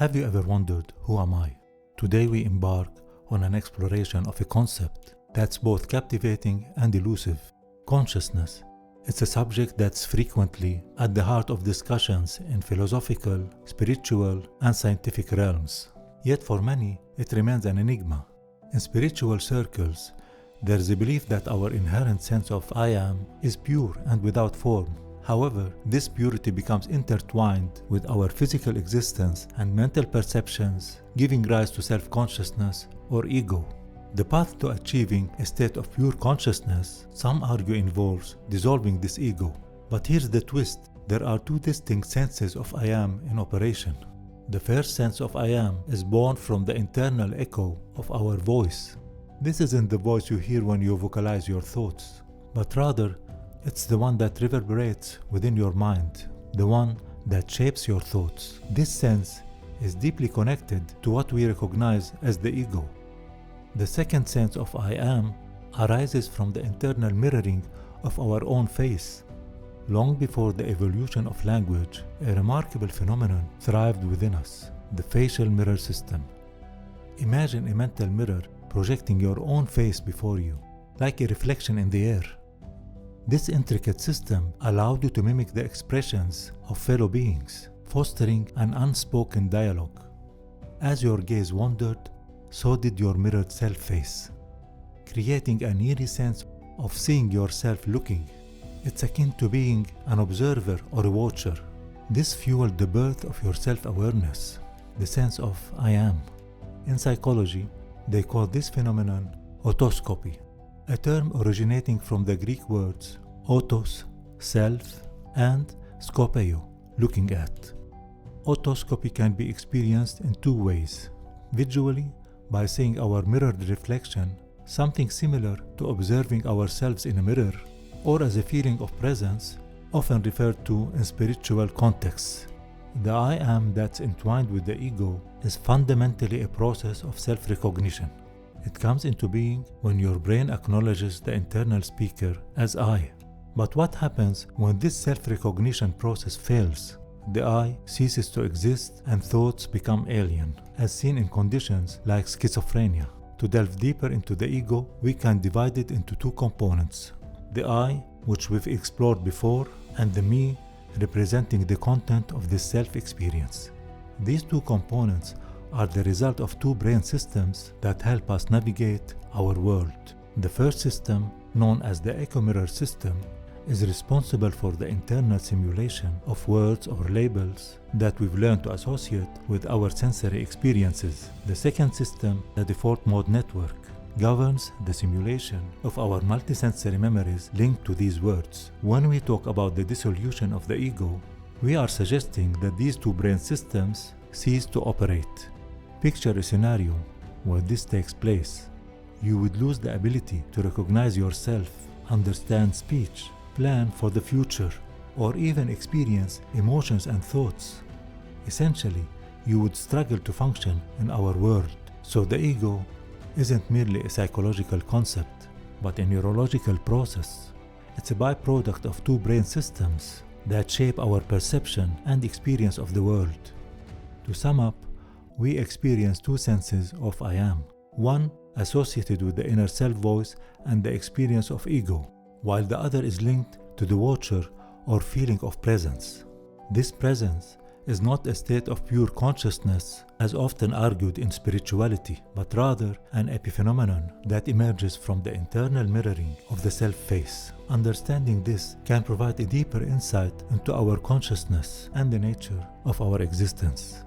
Have you ever wondered, who am I? Today we embark on an exploration of a concept that's both captivating and elusive. Consciousness. It's a subject that's frequently at the heart of discussions in philosophical, spiritual, and scientific realms. Yet for many, it remains an enigma. In spiritual circles, there's a belief that our inherent sense of I am is pure and without form. However, this purity becomes intertwined with our physical existence and mental perceptions, giving rise to self-consciousness or ego. The path to achieving a state of pure consciousness, some argue, involves dissolving this ego. But here's the twist: there are two distinct senses of I am in operation. The first sense of I am is born from the internal echo of our voice. This isn't the voice you hear when you vocalize your thoughts, but rather, it's the one that reverberates within your mind, the one that shapes your thoughts. This sense is deeply connected to what we recognize as the ego. The second sense of I am arises from the internal mirroring of our own face. Long before the evolution of language, a remarkable phenomenon thrived within us: the facial mirror system. Imagine a mental mirror projecting your own face before you, like a reflection in the air. This intricate system allowed you to mimic the expressions of fellow beings, fostering an unspoken dialogue. As your gaze wandered, so did your mirrored self-face, creating an eerie sense of seeing yourself looking. It's akin to being an observer or a watcher. This fueled the birth of your self-awareness, the sense of I am. In psychology, they call this phenomenon autoscopy, a term originating from the Greek words autos, self, and skopeo, looking at. Autoscopy can be experienced in two ways: visually, by seeing our mirrored reflection, something similar to observing ourselves in a mirror, or as a feeling of presence, often referred to in spiritual contexts. The I am that's entwined with the ego is fundamentally a process of self-recognition. It comes into being when your brain acknowledges the internal speaker as I. But what happens when this self-recognition process fails? The I ceases to exist and thoughts become alien, as seen in conditions like schizophrenia. To delve deeper into the ego, we can divide it into two components: the I, which we've explored before, and the me, representing the content of this self-experience. These two components are the result of two brain systems that help us navigate our world. The first system, known as the echo mirror system, is responsible for the internal simulation of words or labels that we've learned to associate with our sensory experiences. The second system, the default mode network, governs the simulation of our multisensory memories linked to these words. When we talk about the dissolution of the ego, we are suggesting that these two brain systems cease to operate. Picture a scenario where this takes place. You would lose the ability to recognize yourself, understand speech, plan for the future, or even experience emotions and thoughts. Essentially, you would struggle to function in our world. So the ego isn't merely a psychological concept, but a neurological process. It's a byproduct of two brain systems that shape our perception and experience of the world. To sum up, we experience two senses of I am, one associated with the inner self voice and the experience of ego, while the other is linked to the watcher or feeling of presence. This presence is not a state of pure consciousness as often argued in spirituality, but rather an epiphenomenon that emerges from the internal mirroring of the self-face. Understanding this can provide a deeper insight into our consciousness and the nature of our existence.